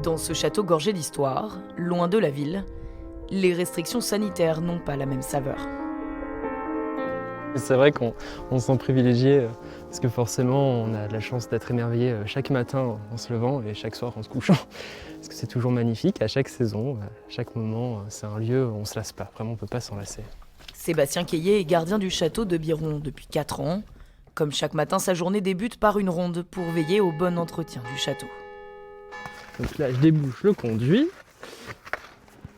Dans ce château gorgé d'histoire, loin de la ville, les restrictions sanitaires n'ont pas la même saveur. C'est vrai qu'on se sent privilégié parce que forcément on a de la chance d'être émerveillé chaque matin en se levant et chaque soir en se couchant. Parce que c'est toujours magnifique, à chaque saison, à chaque moment, c'est un lieu où on ne se lasse pas, vraiment on ne peut pas s'en lasser. Sébastien Quéillet est gardien du château de Biron depuis 4 ans. Comme chaque matin, sa journée débute par une ronde pour veiller au bon entretien du château. Donc là je débouche le conduit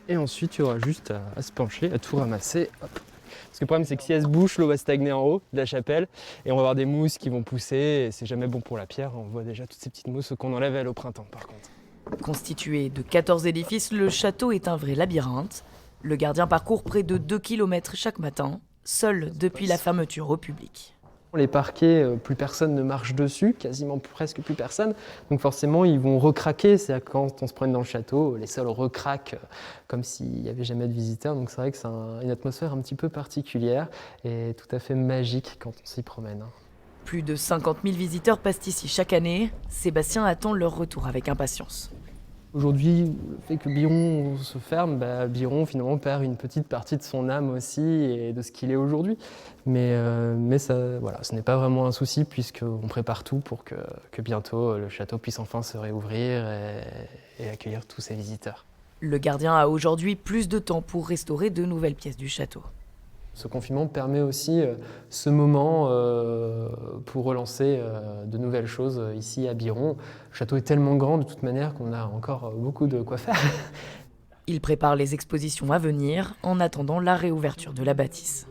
et ensuite il y aura juste à se pencher, à tout ramasser. Hop. Parce que le problème c'est que si elle se bouche, l'eau va stagner en haut de la chapelle et on va avoir des mousses qui vont pousser et c'est jamais bon pour la pierre. On voit déjà toutes ces petites mousses qu'on enlève elle au printemps par contre. Constitué de 14 édifices, le château est un vrai labyrinthe. Le gardien parcourt près de 2 km chaque matin, seul depuis la fermeture au public. Les parquets, plus personne ne marche dessus, quasiment presque plus personne. Donc forcément, ils vont recraquer. C'est quand on se promène dans le château, les sols recraquent comme s'il n'y avait jamais de visiteurs. Donc c'est vrai que c'est une atmosphère un petit peu particulière et tout à fait magique quand on s'y promène. Plus de 50 000 visiteurs passent ici chaque année. Sébastien attend leur retour avec impatience. Aujourd'hui, le fait que Biron se ferme, Biron finalement perd une petite partie de son âme aussi et de ce qu'il est aujourd'hui. Mais ça, voilà, ce n'est pas vraiment un souci puisqu'on prépare tout pour que bientôt le château puisse enfin se réouvrir et accueillir tous ses visiteurs. Le gardien a aujourd'hui plus de temps pour restaurer de nouvelles pièces du château. Ce confinement permet aussi ce moment pour relancer de nouvelles choses ici à Biron. Le château est tellement grand de toute manière qu'on a encore beaucoup de quoi faire. Il prépare les expositions à venir en attendant la réouverture de la bâtisse.